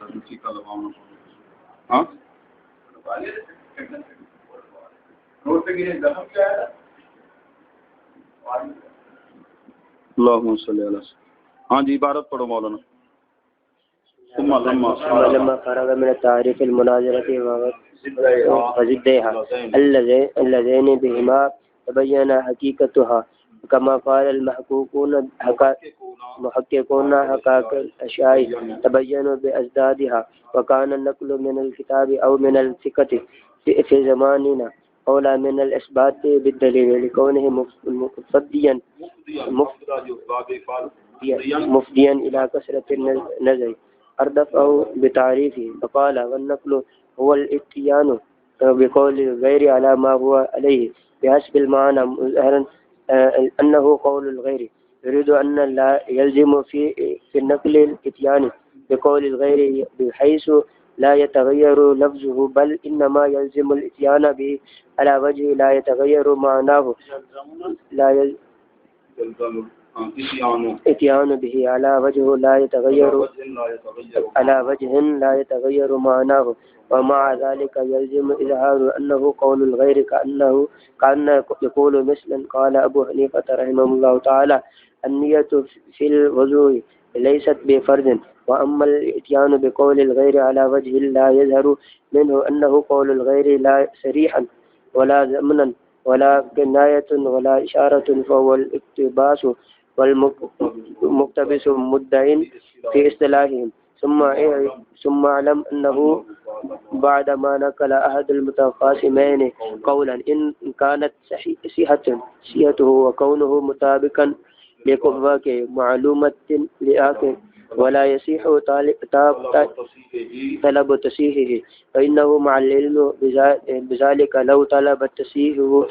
ہاں اللہم صلی اللہ علیہ. ہاں جی عبارت پڑھو مولانا. ثم لما فرغ من التعريف المناظرة وضدها اللذين بهما تبين حقيقتها كما قال المحققون حقائق الأشياء تبين بأزدادها وكان النقل من الكتاب أو من الثقة في زماننا أولى من الإثبات بالدليل لكونه مفضيا إلى كثرة النظر أردفه بتعريفه فقال والنقل هو الاتيان بقول الغير على ما هو عليه بحسب المعنى مظهرا أنه قول الغير يريد أن لا يلزم في النقل الاتيان بقول الغير بحيث لا يتغير لفظه بل إنما يلزم الاتيان به على وجه لا يتغير معناه اتيان به على وجه لا يتغير معناه ومع ذلك يلزم إظهار أنه قول الغير كأن يقول مثلا قال أبو حنيفة رحمه الله تعالى النية في الوضوء ليست بفرض وأما الاتيان بقول الغير على وجه لا يظهر منه أنه قول الغير لا صريحا ولا ضمنا ولا كناية ولا إشارة فهو الاقتباس والمقتبس مدعٍ في اصطلاحهم ثم اعلم أنه بعدما نقل أحد المتقاسمين قولا إن كانت صحته وكونه مطابقا لقوة معلومة لآخر ولا يصح طلب تصحيحه فإنه مع العلم بذلك لو طلب تصحيحه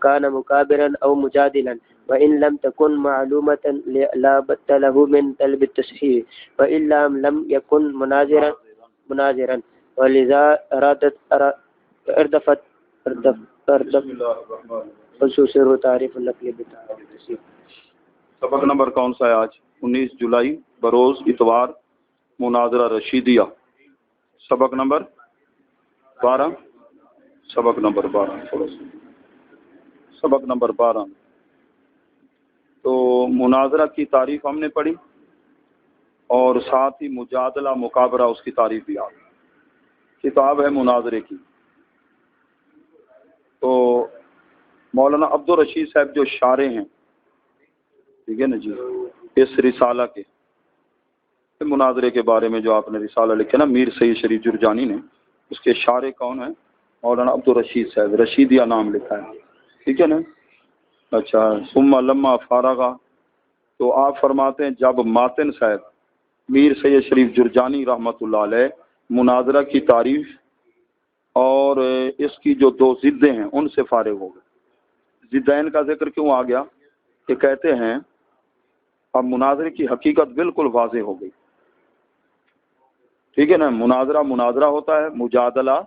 كان مكابرا أو مجادلا وإن لم تكن معلومة لا بد له من طلب التصحيح وإن لم يكن مناظرا ولذا اردفت خصوص تعریف النقل بتعریف. سبق نمبر کون سا ہے آج؟ 19 جولائی بروز اتوار مناظرہ رشیدیہ. سبق نمبر 12. سبق نمبر 12. تو مناظرہ کی تعریف ہم نے پڑھی اور ساتھ ہی مجادلہ مقابلہ اس کی تعریف بھی آئی. کتاب ہے مناظرے کی. تو مولانا عبدالرشید صاحب جو شارح ہیں ٹھیک ہے نا جی اس رسالہ کے مناظرے کے بارے میں جو آپ نے رسالہ لکھا نا میر سید شریف جرجانی نے اس کے شارح کون ہیں؟ مولانا عبدالرشید صاحب. رشیدیہ نام لکھا ہے ٹھیک ہے نا. اچھا ثم لما فارغا تو آپ فرماتے ہیں جب ماتن صاحب میر سید شریف جرجانی رحمۃ اللہ علیہ مناظرہ کی تعریف اور اس کی جو دو ضدیں ہیں ان سے فارغ ہو گئے. ضدین کا ذکر کیوں آ گیا کہ کہتے ہیں اب مناظرے کی حقیقت بالکل واضح ہو گئی. ٹھیک ہے نا. مناظرہ ہوتا ہے مجادلہ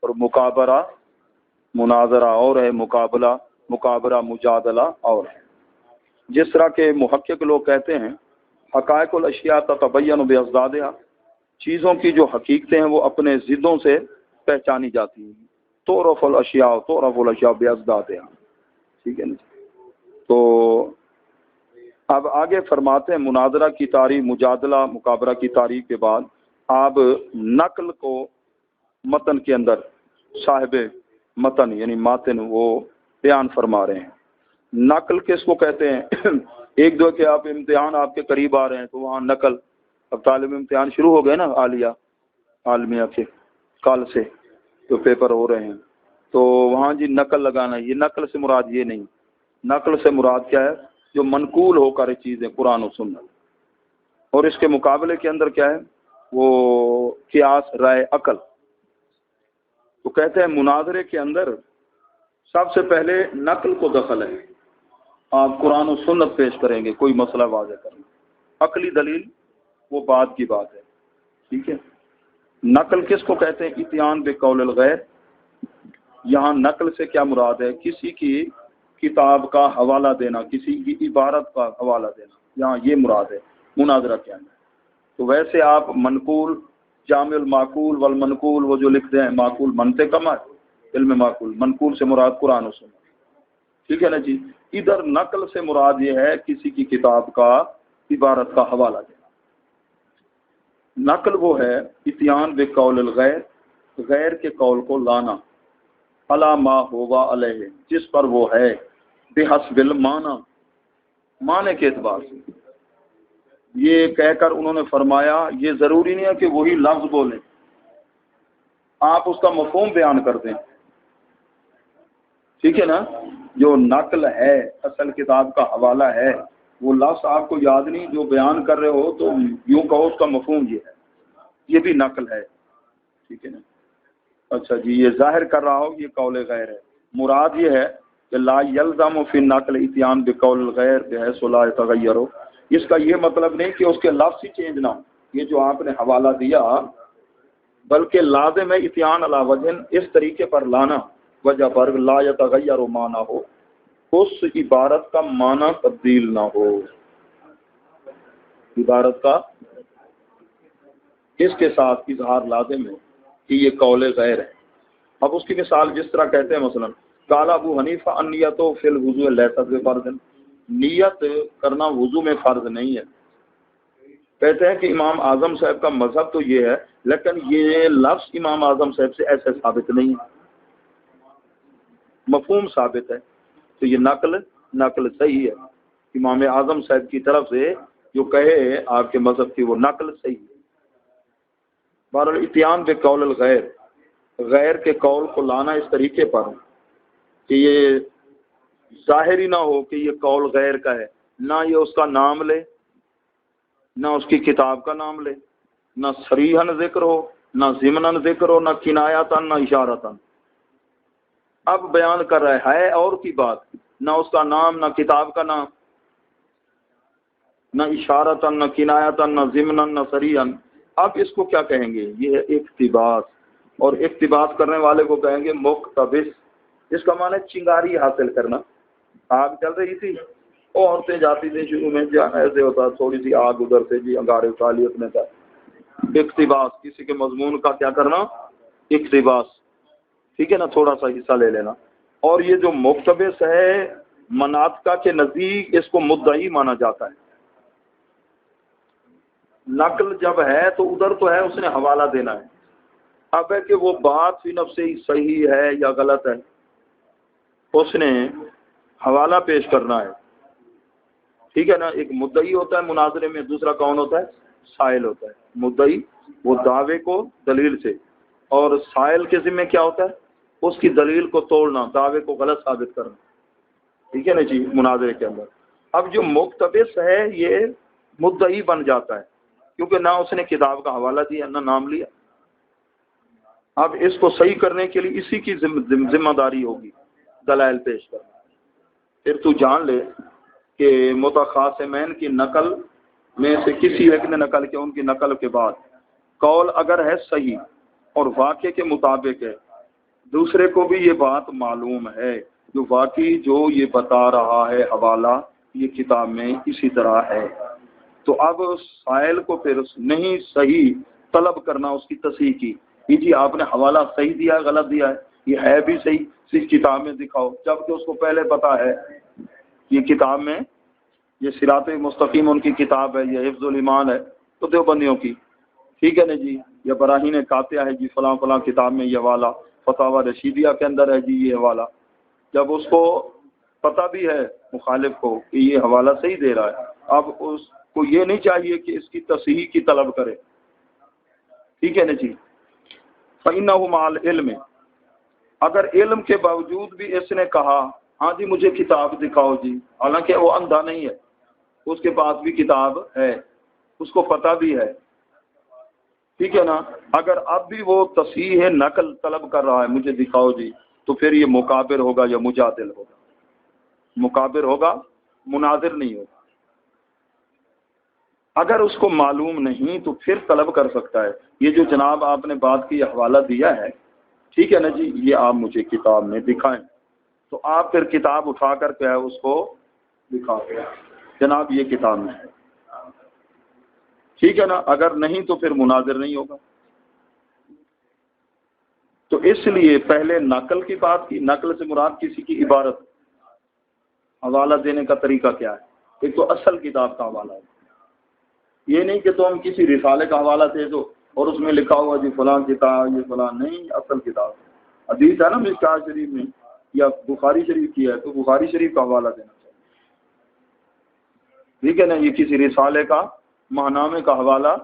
اور مقابلہ. مناظرہ اور ہے مقابلہ مجادلہ اور ہے. جس طرح کے محقق لوگ کہتے ہیں حقائق الاشیاء تتبین بازدادها چیزوں کی جو حقیقتیں ہیں وہ اپنے ضدوں سے پہچانی جاتی ہیں. تعرف الاشیاء بازدادها. ٹھیک ہے نا. تو اب آگے فرماتے ہیں مناظرہ کی تعریف مجادلہ مقابلہ کی تعریف کے بعد آپ نقل کو متن کے اندر صاحب متن یعنی ماتن وہ بیان فرما رہے ہیں. نقل کس کو کہتے ہیں؟ ایک دو کہ آپ امتحان آپ کے قریب آ رہے ہیں تو وہاں نقل. اب طالب امتحان شروع ہو گئے نا عالمیہ کے کل سے تو پیپر ہو رہے ہیں تو وہاں جی نقل لگانا. یہ نقل سے مراد یہ نہیں. نقل سے مراد کیا ہے؟ جو منقول ہو کر چیزیں قرآن و سنت. اور اس کے مقابلے کے اندر کیا ہے؟ وہ قیاس رائے عقل. تو کہتے ہیں مناظرے کے اندر سب سے پہلے نقل کو دخل ہے. آپ قرآن و سنت پیش کریں گے کوئی مسئلہ واضح کریں گے. عقلی دلیل وہ بعد کی بات ہے. ٹھیک ہے. نقل کس کو کہتے ہیں؟ اتیان بقول الغیر. یہاں نقل سے کیا مراد ہے؟ کسی کی کتاب کا حوالہ دینا, کسی کی عبارت کا حوالہ دینا. یہاں یہ مراد ہے. مناظرہ کیا ہے؟ تو ویسے آپ منقول، جامع المعقول والمنقول وہ جو لکھتے ہیں، معقول منطق کم ہے، علم معقول، منقول سے مراد قرآن و سنت، ٹھیک ہے نا جی۔ ادھر نقل سے مراد یہ ہے کسی کی کتاب کا، عبارت کا حوالہ دینا۔ نقل وہ ہے اتیان بقول الغیر، غیر کے قول کو لانا، علی ما ہوا علیہ، جس پر وہ ہے، بحسب المعنی، معنی کے اعتبار سے۔ یہ کہہ کر انہوں نے فرمایا یہ ضروری نہیں ہے کہ وہی لفظ بولیں، آپ اس کا مفہوم بیان کر دیں، ٹھیک ہے نا۔ جو نقل ہے، اصل کتاب کا حوالہ ہے، وہ لفظ آپ کو یاد نہیں، جو بیان کر رہے ہو تو یوں کہو اس کا مفہوم یہ ہے، یہ بھی نقل ہے، ٹھیک ہے نا۔ اچھا جی، یہ ظاہر کر رہا ہو یہ قول غیر ہے۔ مراد یہ ہے کہ لا یلزم فی النقل اتیان بقول الغیر بحیث لا یتغیر، اس کا یہ مطلب نہیں کہ اس کے لفظ ہی چینج نہ ہو، یہ جو آپ نے حوالہ دیا، بلکہ لازم ہے اتیان علی وجہ، اس طریقے پر لانا، وجہ پر لا یتغیر معنی ہو، اس عبارت کا معنی تبدیل نہ ہو، عبارت کا اس کے ساتھ اظہار لازم ہے کہ یہ قول غیر ہے۔ اب اس کی مثال جس طرح کہتے ہیں مثلا قال ابو حنیفہ النیت فی الوضوء لیست بفرض، نیت کرنا وضو میں فرض نہیں ہے۔ کہتے ہیں کہ امام اعظم صاحب کا مذہب تو یہ ہے، لیکن یہ لفظ امام اعظم صاحب سے ایسے ثابت نہیں ہے، مفہوم ثابت ہے، تو یہ نقل صحیح ہے، امام اعظم صاحب کی طرف سے جو کہے آپ کے مذہب کی وہ نقل صحیح ہے۔ بہرحال اتیان بقول الغیر، غیر کے قول کو لانا اس طریقے پر کہ یہ ظاہر ہی نہ ہو کہ یہ قول غیر کا ہے، نہ یہ اس کا نام لے، نہ اس کی کتاب کا نام لے، نہ صریحاً ذکر ہو، نہ ضمناً ذکر ہو، نہ کنایتاً، نہ اشارتاً۔ اب بیان کر رہا ہے اور کی بات، نہ اس کا نام، نہ کتاب کا نام، نہ اشارتاً، نہ کنایتاً، نہ ضمناً، نہ صریحاً۔ اب اس کو کیا کہیں گے؟ یہ ہے اقتباس، اور اقتباس کرنے والے کو کہیں گے مقتبس۔ اس کا معنی چنگاری حاصل کرنا۔ آگ چل رہی تھی، عورتیں جاتی تھیں، شروع میں جانا ایسے ہوتا، تھوڑی سی آگ ادھر سے جی انگارے اٹھا لی اپنے کا، اقتباس، کسی کے مضمون کا کیا کرنا، اقتباس، ٹھیک ہے نا، تھوڑا سا حصہ لے لینا۔ اور یہ جو مقتبس ہے مناطقہ کے نزدیک اس کو مدعی مانا جاتا ہے۔ نقل جب ہے تو ادھر تو ہے اس نے حوالہ دینا ہے، اب ہے کہ وہ بات فی نفس ہی صحیح ہے یا غلط ہے، اس نے حوالہ پیش کرنا ہے، ٹھیک ہے نا۔ ایک مدعی ہوتا ہے مناظرے میں، دوسرا کون ہوتا ہے؟ سائل ہوتا ہے۔ مدعی وہ دعوے کو دلیل سے، اور سائل کے ذمہ کیا ہوتا ہے؟ اس کی دلیل کو توڑنا، دعوے کو غلط ثابت کرنا، ٹھیک ہے نا جی، مناظرے کے اندر۔ اب جو مقتبس ہے یہ مدعی بن جاتا ہے، کیونکہ نہ اس نے کتاب کا حوالہ دیا، نہ نام لیا۔ اب اس کو صحیح کرنے کے لیے اسی کی ذمہ داری ہوگی دلائل پیش کرنا۔ پھر تو جان لے کہ متخاصمین کی نقل میں سے کسی ایک نے نقل کیا، ان کی نقل کے بعد قول اگر ہے صحیح اور واقع کے مطابق ہے، دوسرے کو بھی یہ بات معلوم ہے جو واقعی جو یہ بتا رہا ہے حوالہ یہ کتاب میں اسی طرح ہے، تو اب سائل کو پھر نہیں صحیح طلب کرنا اس کی تصحیح کی، جی آپ نے حوالہ صحیح دیا ہے غلط دیا ہے، یہ ہے بھی صحیح، صرف کتاب میں دکھاؤ، جبکہ اس کو پہلے پتا ہے یہ کتاب میں، یہ صراط مستقیم ان کی کتاب ہے، یہ حفظ الایمان ہے تو دیوبندیوں کی، ٹھیک ہے نا جی، یا براہین قاطعہ ہے جی فلاں فلاں کتاب میں یہ حوالہ، فتاوی رشیدیہ کے اندر ہے جی یہ حوالہ۔ جب اس کو پتہ بھی ہے مخالف کو کہ یہ حوالہ صحیح دے رہا ہے، اب اس کو یہ نہیں چاہیے کہ اس کی تصحیح کی طلب کرے، ٹھیک ہے نا جی۔ فَإِنَّهُ مَعَ الْعِلْمِ، اگر علم کے باوجود بھی اس نے کہا ہاں جی مجھے کتاب دکھاؤ جی، حالانکہ وہ اندھا نہیں ہے، اس کے پاس بھی کتاب ہے، اس کو پتہ بھی ہے، ٹھیک ہے نا، اگر اب بھی وہ تصحیح نقل طلب کر رہا ہے مجھے دکھاؤ جی، تو پھر یہ مکابر ہوگا یا مجادل ہوگا، مکابر ہوگا، مناظر نہیں ہوگا۔ اگر اس کو معلوم نہیں تو پھر طلب کر سکتا ہے، یہ جو جناب آپ نے بات کی حوالہ دیا ہے، ٹھیک ہے نا جی، یہ آپ مجھے کتاب میں دکھائیں، تو آپ پھر کتاب اٹھا کر کے اس کو دکھاتے ہیں، جناب یہ کتاب میں ہے، ٹھیک ہے نا، اگر نہیں تو پھر مناظر نہیں ہوگا. تو اس لیے پہلے نقل کی بات کی. نقل سے مراد کسی کی عبارت. حوالہ دینے کا طریقہ کیا ہے؟ ایک تو اصل کتاب کا حوالہ ہے. یہ نہیں کہ تم کسی رسالے کا حوالہ دے دو اور اس میں لکھا ہوا جی فلاں کتاب یہ فلاں، نہیں، اصل کتاب. حدیث ہے نا مشکوٰۃ شریف میں یا بخاری شریف کی ہے تو بخاری شریف کا حوالہ دینا چاہیے. ٹھیک ہے نا، یہ کسی رسالے کا ماہنامے کا حوالہ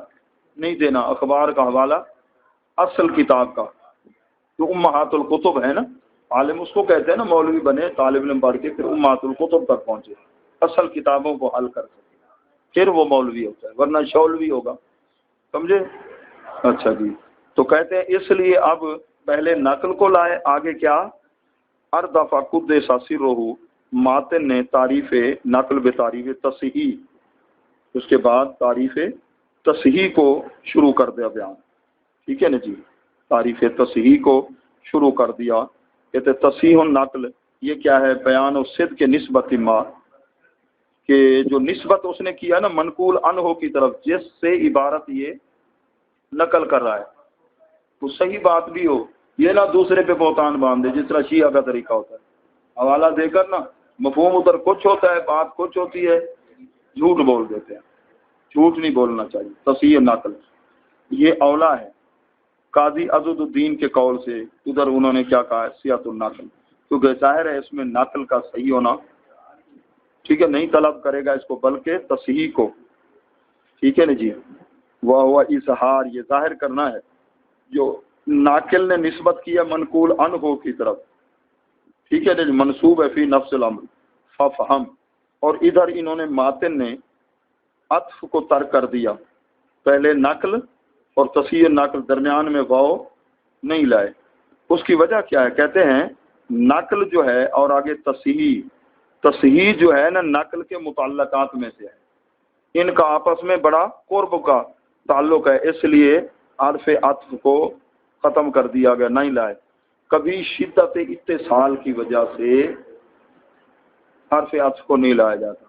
نہیں دینا، اخبار کا حوالہ اصل کتاب کا. جو امہات الکتب ہے نا، عالم اس کو کہتے ہیں نا، مولوی بنے طالب علم پڑھ کے پھر امہات الکتب تک پہنچے، اصل کتابوں کو حل کر سکے، پھر وہ مولوی ہوتا ہے، ورنہ شولوی ہوگا. سمجھے؟ اچھا جی. تو کہتے ہیں اس لیے اب پہلے نقل کو لائے، آگے کیا؟ اردفع قدس سرہ، ماتن نے تعریف نقل بتعریف تصحیح، اس کے بعد تعریف تصحیح کو شروع کر دیا بیان. ٹھیک ہے نا جی، تعریف تصحیح کو شروع کر دیا. کہتے تصحیح النقل، یہ کیا ہے؟ بیان و صدق نسبت ما، کہ جو نسبت اس نے کیا نا منقول عنہ کی طرف، جس سے عبارت یہ نقل کر رہا ہے وہ صحیح بات بھی ہو، یہ نہ دوسرے پہ بہتان باندھ دے، جس طرح شیعہ کا طریقہ ہوتا ہے. حوالہ دے کر نا مفہوم ادھر کچھ ہوتا ہے، بات کچھ ہوتی ہے، جھوٹ بول دیتے ہیں. جھوٹ نہیں بولنا چاہیے. تصحیح نقل یہ اولا ہے. قاضی عضد الدین کے قول سے ادھر انہوں نے کیا کہا ہے؟ صحت النقل، کیونکہ ظاہر ہے اس میں نقل کا صحیح ہونا، ٹھیک ہے، نہیں طلب کرے گا اس کو بلکہ تصحیح کو. ٹھیک ہے نا جی. وہ ہوا اظہار، یہ ظاہر کرنا ہے جو ناقل نے نسبت کیا منقول عنہ کی طرف. ٹھیک ہے نا جی، منصوب ہے فی نفس الامر ففہم. اور ادھر انہوں نے ماتن نے عطف کو ترک کر دیا، پہلے نقل اور تصحیح نقل درمیان میں واو نہیں لائے. اس کی وجہ کیا ہے؟ کہتے ہیں نقل جو ہے اور آگے تصحیح جو ہے نا نقل کے متعلقات میں سے ہے، ان کا آپس میں بڑا قرب کا تعلق ہے، اس لیے حرف عطف کو ختم کر دیا گیا، نہیں لائے. کبھی شدت اتصال کی وجہ سے حرف عطف کو نہیں لایا جاتا.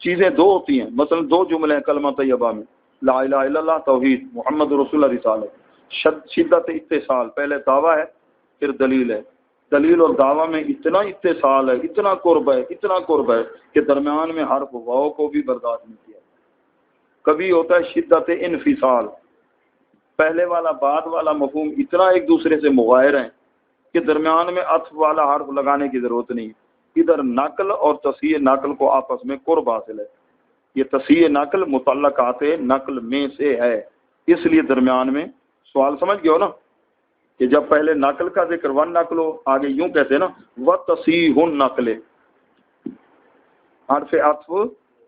چیزیں دو ہوتی ہیں، مثلا دو جملے ہیں کلمہ طیبہ میں، لا الہ الا اللہ توحید، محمد رسول اللہ رسالت. شدت اتصال، پہلے دعویٰ ہے پھر دلیل ہے. دلیل اور دعویٰ میں اتنا اتصال ہے، اتنا قرب ہے کہ درمیان میں حرف واو کو بھی برداشت نہیں کیا. کبھی ہوتا ہے شدت انفصال، پہلے والا بعد والا مفہوم اتنا ایک دوسرے سے مغایر ہیں کہ درمیان میں عطف والا حرف لگانے کی ضرورت نہیں. ادھر نقل اور تصحیح نقل کو آپس میں قرب حاصل ہے. یہ تصحیح نقل متعلقات نقل میں سے ہے، اس لیے درمیان میں سوال سمجھ گئے ہو نا کہ جب پہلے نقل کا ذکر ون نقل ہو، آگے یوں کہتے ہیں نا وہ تصحیح النقل، حرف عطف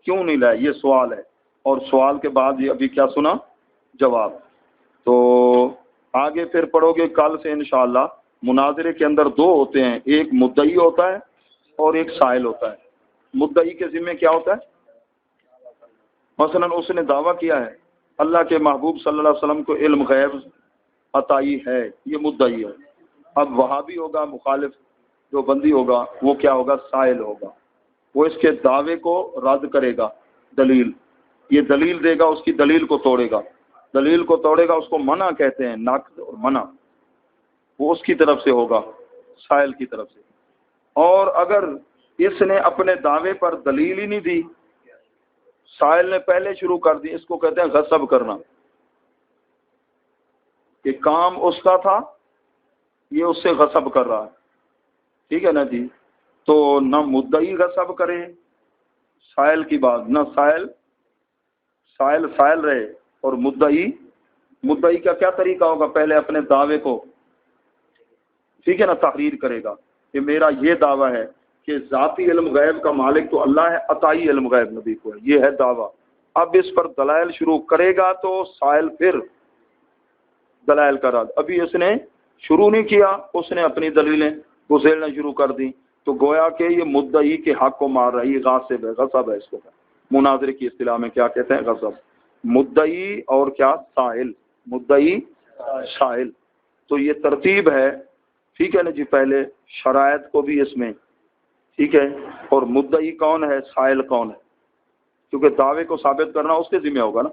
کیوں نہیں لائے؟ یہ سوال ہے. اور سوال کے بعد یہ ابھی کیا سنا؟ جواب. تو آگے پھر پڑھو گے کل سے انشاءاللہ. مناظرے کے اندر دو ہوتے ہیں، ایک مدعی ہوتا ہے اور ایک سائل ہوتا ہے. مدعی کے ذمہ کیا ہوتا ہے؟ مثلا اس نے دعویٰ کیا ہے اللہ کے محبوب صلی اللہ علیہ وسلم کو علم غیب عطائی ہے، یہ مدعی ہے. اب وہابی ہوگا، مخالف جو بندی ہوگا وہ کیا ہوگا؟ سائل ہوگا. وہ اس کے دعوے کو رد کرے گا، دلیل یہ دلیل دے گا، اس کی دلیل کو توڑے گا. دلیل کو توڑے گا اس کو منع کہتے ہیں، نقد اور منع وہ اس کی طرف سے ہوگا، سائل کی طرف سے. اور اگر اس نے اپنے دعوے پر دلیل ہی نہیں دی، سائل نے پہلے شروع کر دی، اس کو کہتے ہیں غصب کرنا، کہ کام اس کا تھا یہ اس سے غصب کر رہا ہے. ٹھیک ہے نا جی. تو نہ مدعی غصب کرے سائل کی بات، نہ سائل رہے. اور مدعی کا کیا طریقہ ہوگا؟ پہلے اپنے دعوے کو، ٹھیک ہے نا، تحریر کرے گا کہ میرا یہ دعویٰ ہے کہ ذاتی علم غیب کا مالک تو اللہ ہے، عطائی علم غیب نبی کو ہے، یہ ہے دعویٰ. اب اس پر دلائل شروع کرے گا تو سائل پھر دلائل کرا. ابھی اس نے شروع نہیں کیا، اس نے اپنی دلیلیں گسیلنا شروع کر دی، تو گویا کہ یہ مدعی کے حق کو مار رہی ہے، غاصب ہے، غصب ہے. اس کو مناظرے کی اصطلاح میں کیا کہتے ہیں؟ غصب. مدعی اور کیا؟ سائل. مدعی سائل. تو یہ ترتیب ہے، ٹھیک ہے نا جی. پہلے شرائط کو بھی اس میں، ٹھیک ہے، اور مدعی کون ہے، سائل کون ہے. کیونکہ دعوے کو ثابت کرنا اس کے ذمہ ہوگا نا،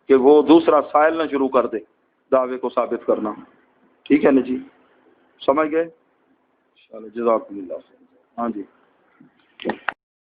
کہ وہ دوسرا سائل نہ شروع کر دے دعوے کو ثابت کرنا. ٹھیک ہے نا جی، سمجھ گئے؟ جزاکم اللہ. ہاں جی.